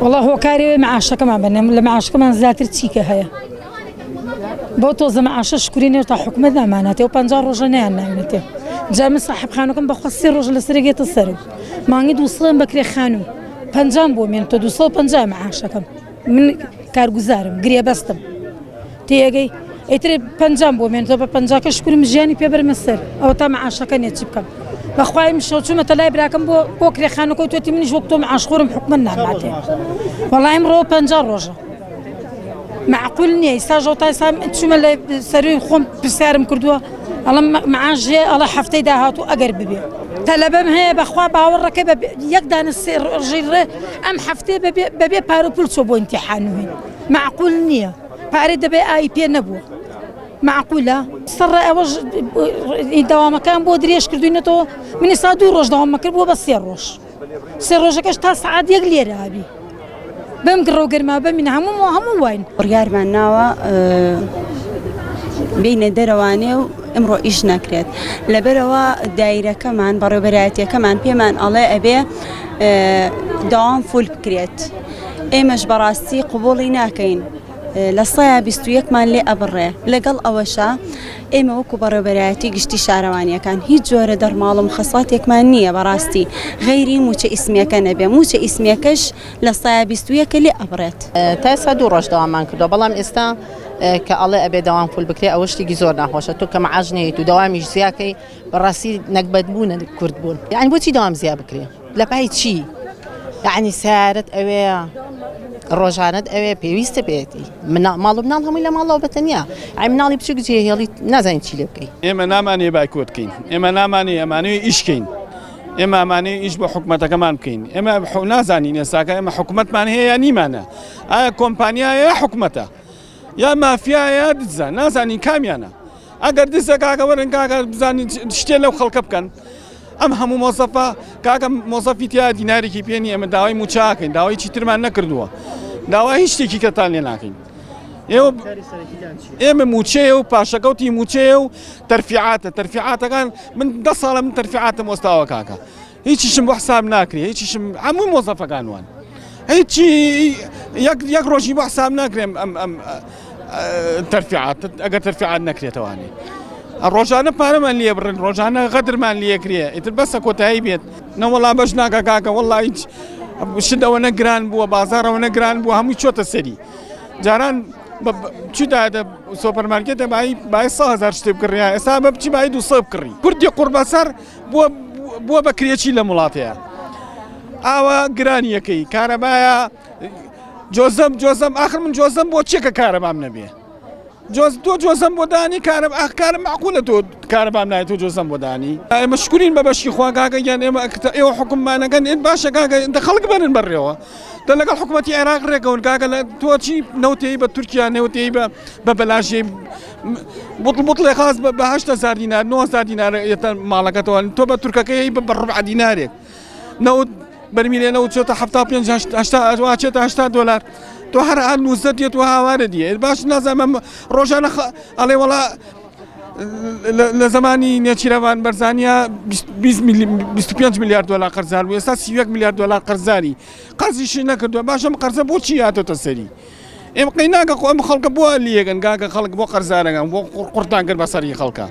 والله هو كاري معاشه كمان بنام معاش كمان زاتر تيكه هيا بوتو معاشه شكريني تا حكمتنا معناته وبنجار رجنا معناته جا صاحب خانوكم بخسر رجل سرقه السرق ما نجد وصلن بكري خانو بنجام بو من تدوسو بنجام معاشكم من كارغزارم غريا بستم تيجي اتري بنجام بو من تو بنجاك شكر مجاني بيبر مصر او تا معاشك نتشبكم بخواي مشو شو مثلا براكم بو كري خانوكو توتي من وقتو معاش خورم حكمنا معناته والله امرو بنجار رجل معقول نية يساجو تايسام شو ملا سري خوم بسعر مكردوا الله معاش جي الله حفتي دهاتو أقرب بيه طلبهم هي بخوا باور ركب يقدر السر رجل أم حفتي ببي بارو بولسو بو امتحانه معقول نية بارد بي آي بي نبوه معقولة صار أوج دوام كان بودريش كردوينه تو من صادو روج دوام كربو بس سير روج كاش تاع ساعات يقلي رابي بمقرو قرما بمن همو وين وريار معناوا بين درواني وامرو إيش نكرت لبروا دايرة كمان بربراتية كمان بيمان الله أبي دوام فول بكريت إيمش براستي قبولي ناكين لصيا بيستويك مان لي أبره لقل أوشا إما وكو بربراتي قشتي شاروانيا كان هي جورة در مالو مخصاتك مانية براستي غيري موشا اسميك نبي موشا اسميكش لصيا بيستويك اللي أبرت تاسا دو روش دوامان كدو بلام استا كالله أبي دوام فول بكري أوشتي جزور ناخوشة تو كم عجني تو دوامي زياكي براسي نقبد بون الكرد بون يعني بوتي دوام زيا بكري لا بعيد شي يعني سارت أوي الرجانات أوي بيويست بيتي من مالو بنالهم ولا مالو بتنيا يعني منالي بشو جي هي نازين تشيلي بكي إما ناماني بايكوت كين إما ناماني أماني إيش كين إما أماني إيش بحكمتها كمان كين إما نازاني نساكا إما حكمت ماني هي يعني مانا كومبانيا يا حكمتها يا مافيا يا دزا نازاني كاميانا أقدر دزا كاكا ورن كاكا بزاني تشتيلو خلق بكن أم همو موظفة كاكا موظفي تيا ديناري كي بيني أما داوي موشاكين داوي تشتري ما نكردوا داوي هيش تيجي كتالي لكن إما موشيو باشكوتي موشيو ترفيعات كان من دصالة من ترفيعات مستوى كاكا هيش شم بحساب ناكري هيش شم عمو موظفة كانوان هيش يقروشي بحساب ناكري أم ترفيعات أجا ترفيعات ناكري تواني الروجانة بارمان ليه برن روجانة غدر مان ليه كريه بس كوتاي بيت نو والله بجنا كاكا والله شدة ونقران بوا بازار ونقران بوا هم يشوت السري جاران شو ده سوبر ماركت باي 100,000 شتي بكريه حساب بشي باي 200 بكري كردي قرب صار بوا بكريتشي لملاطيا أوا قرانية كي كهرباء جوزم آخر من جوزم بوا تشيك كهرباء من بيه جوزم بوداني كارب معقولة تو كارب عم نايتو جوزم بوداني مشكورين ببشي خوا كاكا يعني ايو حكم معنا كان ان باشا كاكا انت خلق بين بريوا تلقى الحكومة العراق ريكون كاكا توشي نوتي بتركيا نوتي ببلاشي بطل خاص ب 10,000 دينار 9,000 دينار مالكتو تو بتركيا كي بربع دينار نوت برميلي نوت شو تحفظها بينج 8 دولار تو هر آن نوزدیت و هواردیه باش نزدم روزانه علی ولا لزمانی نچیروان برزانیا 25 میلیارد دلار قرض و اساس 31 میلیارد دلار قرضی قرضیش نکرد باشم قرض بوچی اتو تسری ام قینا که خلق بو لیگن که خلق بو قرضارن بو قرطان کر بصری خلقه